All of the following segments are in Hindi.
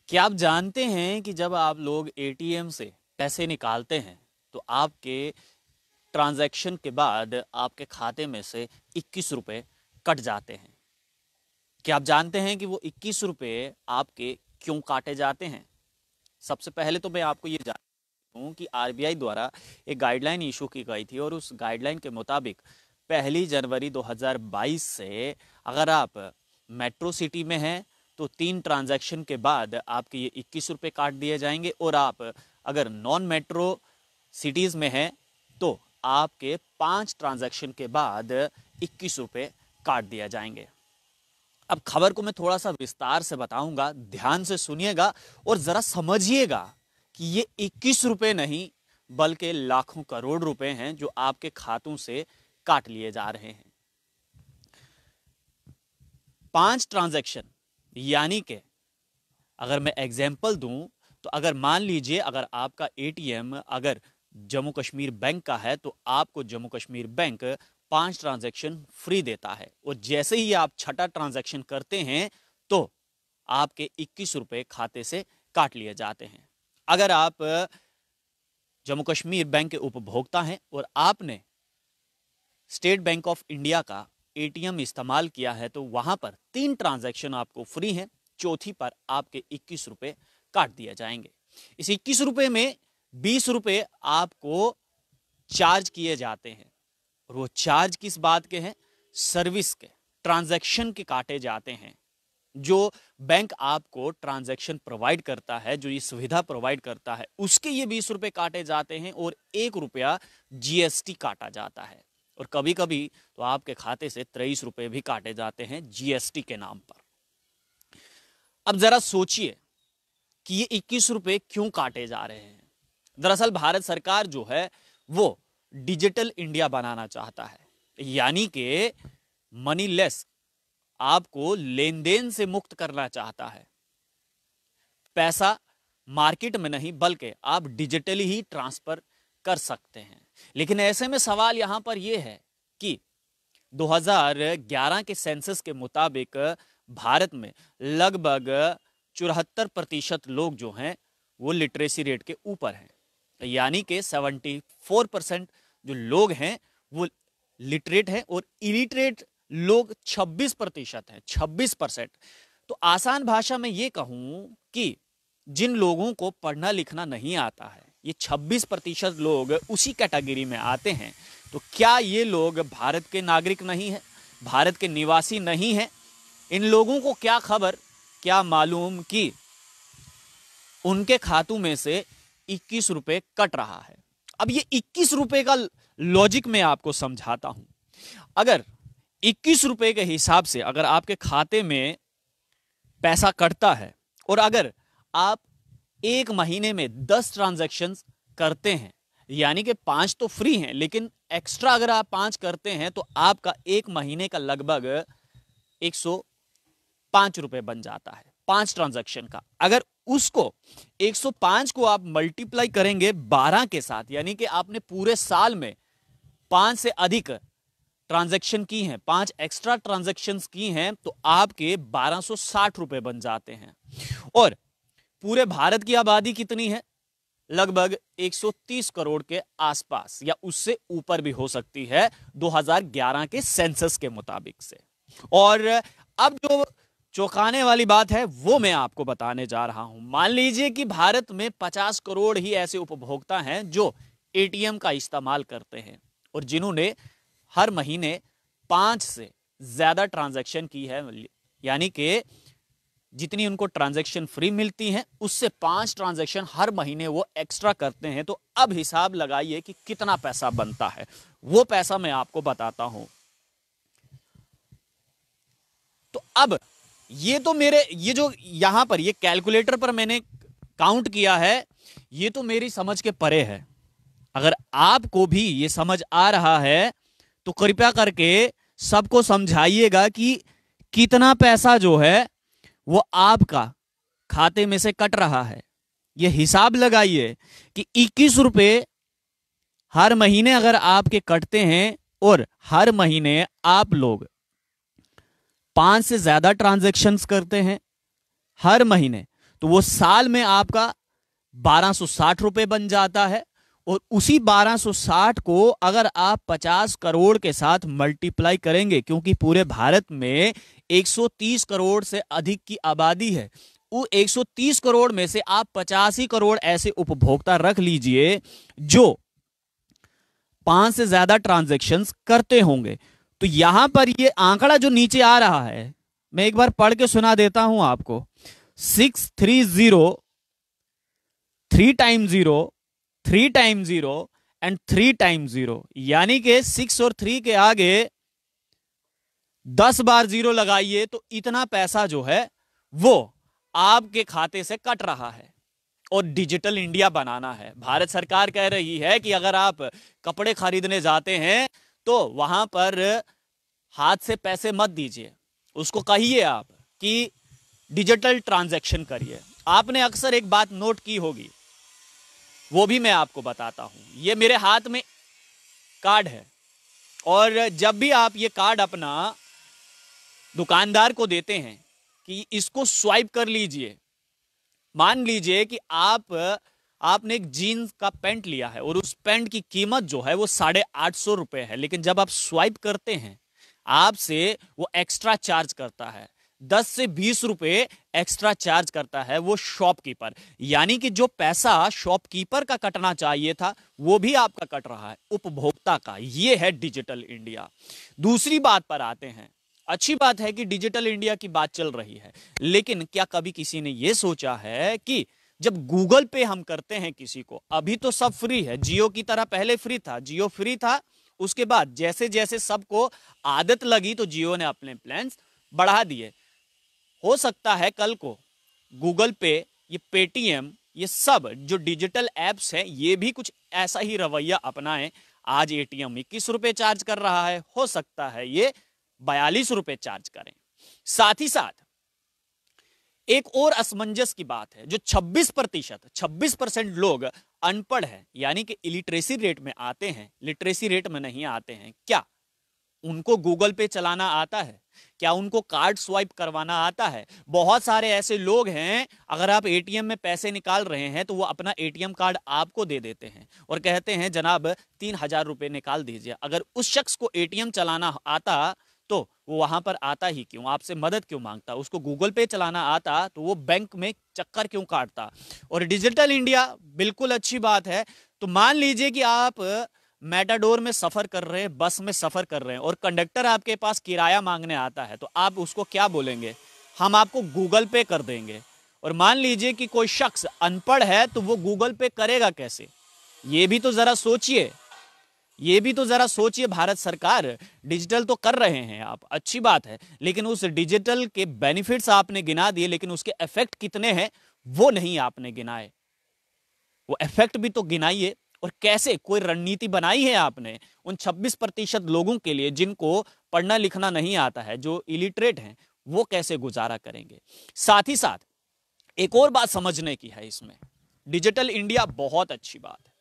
क्या आप जानते हैं कि जब आप लोग एटीएम से पैसे निकालते हैं तो आपके ट्रांजैक्शन के बाद आपके खाते में से 21 रुपए कट जाते हैं। क्या आप जानते हैं कि वो 21 रुपए आपके क्यों काटे जाते हैं? सबसे पहले तो मैं आपको ये जानता हूँ कि आरबीआई द्वारा एक गाइडलाइन इशू की गई थी और उस गाइडलाइन के मुताबिक 1 जनवरी 2022 से अगर आप मेट्रो सिटी में हैं तो 3 ट्रांजैक्शन के बाद आपके ये 21 रुपए काट दिए जाएंगे, और आप अगर नॉन मेट्रो सिटीज़ में हैं तो आपके 5 ट्रांजैक्शन के बाद 21 रुपए काट दिए जाएंगे। अब खबर को मैं थोड़ा सा विस्तार से बताऊंगा, ध्यान से सुनिएगा और जरा समझिएगा कि ये 21 रुपए नहीं बल्कि लाखों करोड़ रुपए हैं जो आपके खातों से काट लिए जा रहे हैं। 5 ट्रांजैक्शन यानी कि अगर मैं एग्जाम्पल दूं तो अगर मान लीजिए अगर आपका एटीएम अगर जम्मू कश्मीर बैंक का है तो आपको Jammu Kashmir bank 5 transaction free देता है, और जैसे ही आप छठा ट्रांजैक्शन करते हैं तो आपके 21 रुपए खाते से काट लिए जाते हैं। अगर आप जम्मू कश्मीर बैंक के उपभोक्ता हैं और आपने स्टेट बैंक ऑफ इंडिया का एटीएम इस्तेमाल किया है तो वहां पर 3 ट्रांजैक्शन आपको फ्री हैं, चौथी पर आपके 21 रुपए काट दिए जाएंगे। इस 21 रुपए में 20 रुपए आपको चार्ज किए जाते हैं, और वो चार्ज किस बात के हैं? सर्विस के, ट्रांजैक्शन के काटे जाते हैं। जो बैंक आपको ट्रांजैक्शन प्रोवाइड करता है, जो ये सुविधा प्रोवाइड करता है, उसके ये 20 रुपए काटे जाते हैं और 1 रुपया जीएसटी काटा जाता है, और कभी कभी तो आपके खाते से 23 रुपए भी काटे जाते हैं जीएसटी के नाम पर। अब जरा सोचिए कि ये 21 रुपए क्यों काटे जा रहे हैं। दरअसल भारत सरकार जो है वो डिजिटल इंडिया बनाना चाहता है, यानी कि मनी लेस, आपको लेन देन से मुक्त करना चाहता है। पैसा मार्केट में नहीं बल्कि आप डिजिटली ही ट्रांसफर कर सकते हैं। लेकिन ऐसे में सवाल यहां पर यह है कि 2011 के सेंसस के मुताबिक भारत में लगभग 74% लोग जो हैं वो लिटरेसी रेट के ऊपर हैं, यानी कि 74% जो लोग हैं वो लिटरेट हैं और इलिटरेट लोग 26% हैं, 26%। तो आसान भाषा में ये कहूं कि जिन लोगों को पढ़ना लिखना नहीं आता है, ये 26% लोग उसी कैटेगरी में आते हैं। तो क्या ये लोग भारत के नागरिक नहीं हैं, भारत के निवासी नहीं हैं? इन लोगों को क्या खबर, क्या मालूम कि उनके खातों में से 21 रुपए कट रहा है। अब ये 21 रुपए का लॉजिक मैं आपको समझाता हूं। अगर 21 रुपए के हिसाब से अगर आपके खाते में पैसा कटता है और अगर आप एक महीने में 10 ट्रांजैक्शन करते हैं, यानी कि 5 तो फ्री हैं लेकिन एक्स्ट्रा अगर आप 5 करते हैं तो आपका एक महीने का लगभग 105 रुपए बन जाता है 5 ट्रांजैक्शन का। अगर उसको 105 को आप मल्टीप्लाई करेंगे 12 के साथ, यानी कि आपने पूरे साल में 5 से अधिक ट्रांजैक्शन की हैं, 5 एक्स्ट्रा ट्रांजैक्शंस की हैं, तो आपके 1260 रुपए बन जाते हैं। और पूरे भारत की आबादी कितनी है? लगभग 130 करोड़ के आसपास या उससे ऊपर भी हो सकती है 2011 के सेंसस के मुताबिक से। और अब जो चौंकाने वाली बात है वो मैं आपको बताने जा रहा हूं। मान लीजिए कि भारत में 50 करोड़ ही ऐसे उपभोक्ता हैं जो एटीएम का इस्तेमाल करते हैं और जिन्होंने हर महीने 5 से ज्यादा ट्रांजैक्शन की है, यानी कि जितनी उनको ट्रांजैक्शन फ्री मिलती हैं उससे 5 ट्रांजैक्शन हर महीने वो एक्स्ट्रा करते हैं। तो अब हिसाब लगाइए कि कितना पैसा बनता है। वो पैसा मैं आपको बताता हूं। तो अब ये तो मेरे ये जो यहां पर ये कैलकुलेटर पर मैंने काउंट किया है, ये तो मेरी समझ के परे है। अगर आपको भी ये समझ आ रहा है तो कृपया करके सबको समझाइएगा कि कितना पैसा जो है वो आपका खाते में से कट रहा है। ये हिसाब लगाइए कि 21 रुपए हर महीने अगर आपके कटते हैं और हर महीने आप लोग 5 से ज्यादा ट्रांजैक्शंस करते हैं हर महीने, तो वो साल में आपका 1260 रुपए बन जाता है। और उसी 1260 को अगर आप 50 करोड़ के साथ मल्टीप्लाई करेंगे, क्योंकि पूरे भारत में 130 करोड़ से अधिक की आबादी है, वो 130 करोड़ में से आप 85 करोड़ ऐसे उपभोक्ता रख लीजिए जो 5 से ज्यादा ट्रांजैक्शंस करते होंगे। तो यहां पर ये आंकड़ा जो नीचे आ रहा है, मैं एक बार पढ़ के सुना देता हूं आपको। 630, 3 टाइम्स 0, 3 टाइम्स 0 एंड 3 टाइम्स 0, यानी कि 6 और 3 के आगे 10 बार 0 लगाइए तो इतना पैसा जो है वो आपके खाते से कट रहा है। और डिजिटल इंडिया बनाना है। भारत सरकार कह रही है कि अगर आप कपड़े खरीदने जाते हैं तो वहां पर हाथ से पैसे मत दीजिए, उसको कहिए आप कि डिजिटल ट्रांजैक्शन करिए। आपने अक्सर एक बात नोट की होगी, वो भी मैं आपको बताता हूं। ये मेरे हाथ में कार्ड है, और जब भी आप ये कार्ड अपना दुकानदार को देते हैं कि इसको स्वाइप कर लीजिए, मान लीजिए कि आपने एक जीन्स का पैंट लिया है और उस पैंट की कीमत जो है वो 850 रुपए है, लेकिन जब आप स्वाइप करते हैं आपसे वो एक्स्ट्रा चार्ज करता है, 10 से 20 रुपए एक्स्ट्रा चार्ज करता है वो शॉपकीपर। यानी कि जो पैसा शॉपकीपर का कटना चाहिए था वो भी आपका कट रहा है, उपभोक्ता का। ये है डिजिटल इंडिया। दूसरी बात पर आते हैं। अच्छी बात है कि डिजिटल इंडिया की बात चल रही है, लेकिन क्या कभी किसी ने यह सोचा है कि जब गूगल पे हम करते हैं किसी को, अभी तो सब फ्री है, जियो की तरह पहले फ्री था, जियो फ्री था, उसके बाद जैसे जैसे सबको आदत लगी तो जियो ने अपने प्लान्स बढ़ा दिए। हो सकता है कल को गूगल पे, ये पेटीएम, ये सब जो डिजिटल एप्स हैं ये भी कुछ ऐसा ही रवैया अपनाएं। आज एटीएम 21 रुपए चार्ज कर रहा है, हो सकता है ये 42 रुपए चार्ज करें। साथ ही साथ एक और असमंजस की बात है, जो 26% लोग अनपढ़ है, यानी कि इलिटरेसी रेट में आते हैं, लिटरेसी रेट में नहीं आते हैं। क्या उनको गूगल पे चलाना आता है? क्या उनको कार्ड स्वाइप करवाना आता है? बहुत सारे ऐसे लोग हैं, अगर आप एटीएम में पैसे निकाल रहे हैं तो वो अपना एटीएम कार्ड आपको दे देते हैं और कहते हैं जनाब 3000 रुपए निकाल दीजिए। अगर उस शख्स को एटीएम चलाना आता तो वो वहां पर आता ही क्यों, आपसे मदद क्यों मांगता? उसको गूगल पे चलाना आता तो वो बैंक में चक्कर क्यों काटता? और डिजिटल इंडिया बिल्कुल अच्छी बात है। तो मान लीजिए कि आप मेटाडोर में सफर कर रहे हैं, बस में सफर कर रहे हैं और कंडक्टर आपके पास किराया मांगने आता है, तो आप उसको क्या बोलेंगे? हम आपको गूगल पे कर देंगे। और मान लीजिए कि कोई शख्स अनपढ़ है तो वो गूगल पे करेगा कैसे? ये भी तो जरा सोचिए, ये भी तो जरा सोचिए। भारत सरकार डिजिटल तो कर रहे हैं आप, अच्छी बात है, लेकिन उस डिजिटल के बेनिफिट्स आपने गिना दिए, लेकिन उसके इफेक्ट कितने हैं वो नहीं आपने गिनाए। वो इफेक्ट भी तो गिनाइए। और कैसे, कोई रणनीति बनाई है आपने उन 26% लोगों के लिए जिनको पढ़ना लिखना नहीं आता है, जो इलिटरेट हैं, वो कैसे गुजारा करेंगे? साथ ही साथ एक और बात समझने की है इसमें, डिजिटल इंडिया बहुत अच्छी बात है,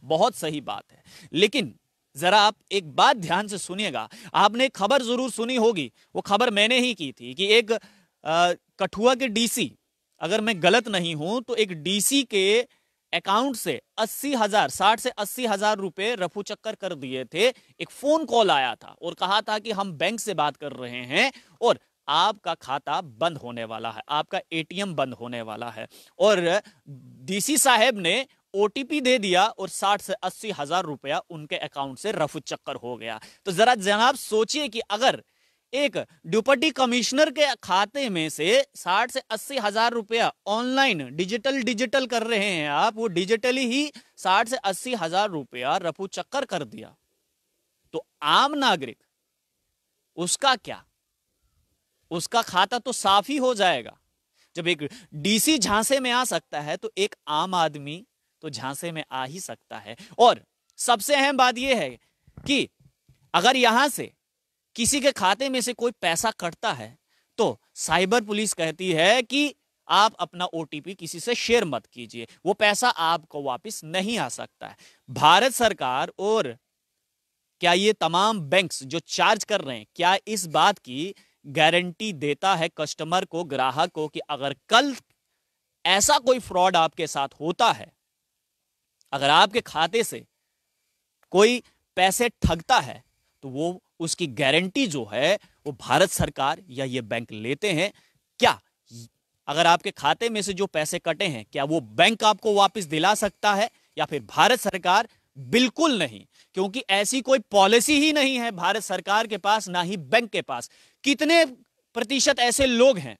बहुत सही बात है, लेकिन जरा आप एक बात ध्यान से सुनिएगा। आपने एक खबर जरूर सुनी होगी, वो खबर मैंने ही की थी कि एक कठुआ के डीसी, अगर मैं गलत नहीं हूं तो एक डीसी के अकाउंट से 80,000, 60 से 80,000 रुपए रफू चक्कर कर दिए थे। एक फोन कॉल आया था और कहा था कि हम बैंक से बात कर रहे हैं और आपका खाता बंद होने वाला है, आपका एटीएम बंद होने वाला है। और डीसी साहब ने ओटीपी दे दिया और 60 से 80,000 रुपया उनके अकाउंट से रफू चक्कर हो गया। तो जरा जनाब सोचिए कि अगर एक डिप्टी कमिश्नर के खाते में से 60 से 80,000 रुपया ऑनलाइन डिजिटल कर रहे हैं आप, वो डिजिटली ही 60 से 80,000 रुपया रफू चक्कर कर दिया, तो आम नागरिक उसका क्या? उसका खाता तो साफ ही हो जाएगा। जब एक डीसी झांसे में आ सकता है तो एक आम आदमी तो झांसे में आ ही सकता है। और सबसे अहम बात यह है कि अगर यहां से किसी के खाते में से कोई पैसा कटता है तो साइबर पुलिस कहती है कि आप अपना ओटीपी किसी से शेयर मत कीजिए, वो पैसा आपको वापस नहीं आ सकता है। भारत सरकार और क्या ये तमाम बैंक्स जो चार्ज कर रहे हैं, क्या इस बात की गारंटी देता है कस्टमर को, ग्राहक को, कि अगर कल ऐसा कोई फ्रॉड आपके साथ होता है, अगर आपके खाते से कोई पैसे ठगता है, तो वो उसकी गारंटी जो है वो भारत सरकार या ये बैंक लेते हैं। क्या अगर आपके खाते में से जो पैसे कटे हैं, क्या वो बैंक आपको वापस दिला सकता है या फिर भारत सरकार? बिल्कुल नहीं, क्योंकि ऐसी कोई पॉलिसी ही नहीं है भारत सरकार के पास, ना ही बैंक के पास। कितने प्रतिशत ऐसे लोग हैं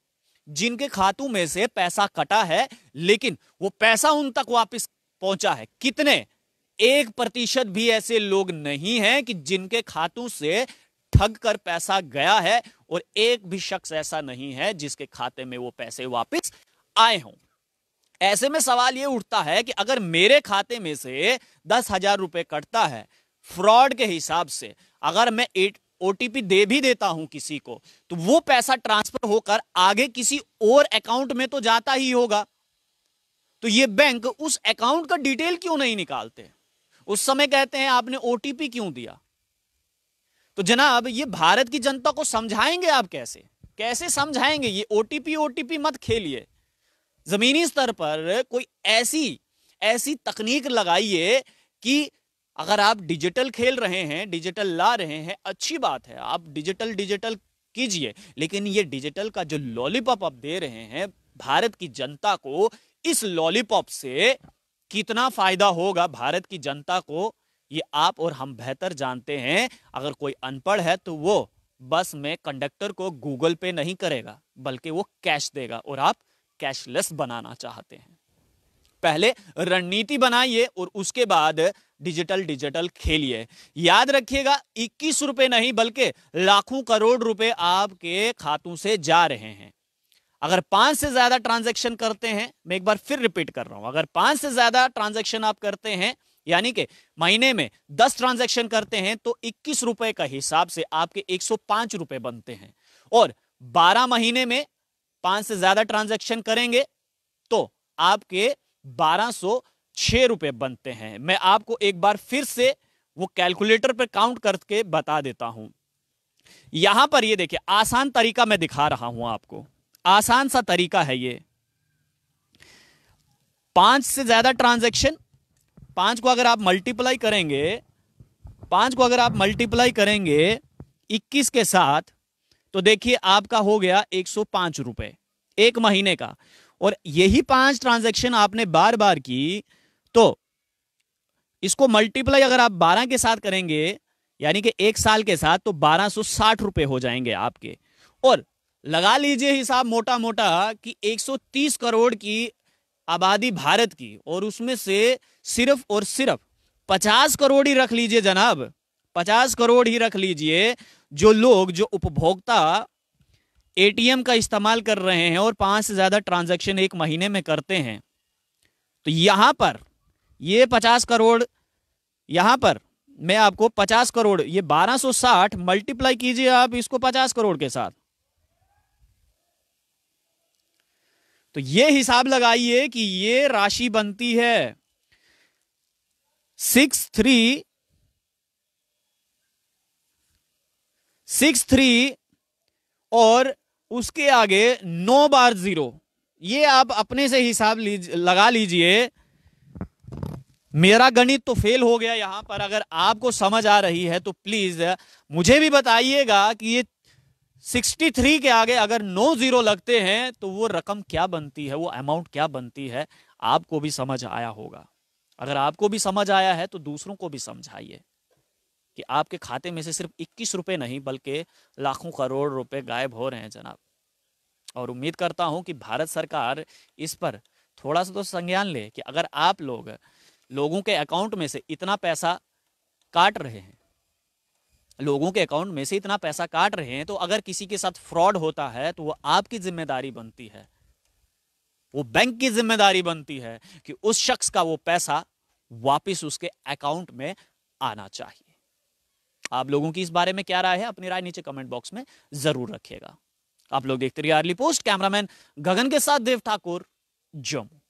जिनके खातों में से पैसा कटा है लेकिन वो पैसा उन तक वापस पहुंचा है? कितने? 1% भी ऐसे लोग नहीं हैं कि जिनके खातों से ठग कर पैसा गया है, और एक भी शख्स ऐसा नहीं है जिसके खाते में वो पैसे वापस आए हों। ऐसे में सवाल यह उठता है कि अगर मेरे खाते में से 10,000 रुपए कटता है फ्रॉड के हिसाब से, अगर मैं ओटीपी दे भी देता हूं किसी को, तो वो पैसा ट्रांसफर होकर आगे किसी और अकाउंट में तो जाता ही होगा। तो ये बैंक उस अकाउंट का डिटेल क्यों नहीं निकालते? उस समय कहते हैं आपने ओटीपी क्यों दिया? तो जनाब, ये भारत की जनता को समझाएंगे आप कैसे? कैसे समझाएंगे? ये ओटीपी मत खेलिए। जमीनी स्तर पर कोई ऐसी तकनीक लगाइए कि अगर आप डिजिटल खेल रहे हैं, डिजिटल ला रहे हैं, अच्छी बात है, आप डिजिटल कीजिए, लेकिन ये डिजिटल का जो लॉलीपॉप आप दे रहे हैं भारत की जनता को, इस लॉलीपॉप से कितना फायदा होगा भारत की जनता को, ये आप और हम बेहतर जानते हैं। अगर कोई अनपढ़ है तो वो बस में कंडक्टर को गूगल पे नहीं करेगा, बल्कि वो कैश देगा, और आप कैशलेस बनाना चाहते हैं। पहले रणनीति बनाइए और उसके बाद डिजिटल खेलिए। याद रखिएगा, 21 रुपए नहीं बल्कि लाखों करोड़ रुपए आपके खातों से जा रहे हैं। अगर 5 से ज्यादा ट्रांजैक्शन करते हैं, मैं एक बार फिर रिपीट कर रहा हूं, अगर 5 से ज्यादा ट्रांजैक्शन आप करते हैं, यानी कि महीने में 10 ट्रांजैक्शन करते हैं, तो 21 रुपए का हिसाब से आपके 105 रुपए बनते हैं। और 12 महीने में 5 से ज्यादा ट्रांजैक्शन करेंगे तो आपके 1206 रुपए बनते हैं। मैं आपको एक बार फिर से वो कैलकुलेटर पे काउंट करके बता देता हूं। यहां पर ये देखिए, आसान तरीका मैं दिखा रहा हूं आपको, आसान सा तरीका है ये। 5 से ज्यादा ट्रांजैक्शन, 5 को अगर आप मल्टीप्लाई करेंगे, 5 को अगर आप मल्टीप्लाई करेंगे 21 के साथ, तो देखिए आपका हो गया 105 रुपए एक महीने का। और यही 5 ट्रांजैक्शन आपने बार बार की, तो इसको मल्टीप्लाई अगर आप 12 के साथ करेंगे, यानी कि एक साल के साथ, तो 1260 रुपए हो जाएंगे आपके। और लगा लीजिए हिसाब मोटा मोटा कि 130 करोड़ की आबादी भारत की, और उसमें से सिर्फ और सिर्फ 50 करोड़ ही रख लीजिए जनाब, 50 करोड़ ही रख लीजिए जो लोग, जो उपभोक्ता एटीएम का इस्तेमाल कर रहे हैं और 5 से ज्यादा ट्रांजैक्शन एक महीने में करते हैं। तो यहां पर ये 50 करोड़, यहां पर मैं आपको 50 करोड़, ये 1260 मल्टीप्लाई कीजिए आप इसको 50 करोड़ के साथ, तो ये हिसाब लगाइए कि ये राशि बनती है 6363 और उसके आगे 9 बार 0। ये आप अपने से हिसाब लगा लीजिए। मेरा गणित तो फेल हो गया यहां पर। अगर आपको समझ आ रही है तो प्लीज मुझे भी बताइएगा कि ये 63 के आगे अगर 9 0 लगते हैं तो वो रकम क्या बनती है, वो अमाउंट क्या बनती है। आपको भी समझ आया होगा। अगर आपको भी समझ आया है तो दूसरों को भी समझाइए कि आपके खाते में से सिर्फ 21 रुपए नहीं बल्कि लाखों करोड़ रुपए गायब हो रहे हैं जनाब। और उम्मीद करता हूं कि भारत सरकार इस पर थोड़ा सा तो संज्ञान ले कि अगर आप लोगों के अकाउंट में से इतना पैसा काट रहे हैं, लोगों के अकाउंट में से इतना पैसा काट रहे हैं, तो अगर किसी के साथ फ्रॉड होता है तो वो आपकी जिम्मेदारी बनती है, वो बैंक की जिम्मेदारी बनती है कि उस शख्स का वो पैसा वापस उसके अकाउंट में आना चाहिए। आप लोगों की इस बारे में क्या राय है? अपनी राय नीचे कमेंट बॉक्स में जरूर रखिएगा। आप लोग देखते रहिए अर्ली पोस्ट। कैमरामैन गगन के साथ देव ठाकुर, जम्मू।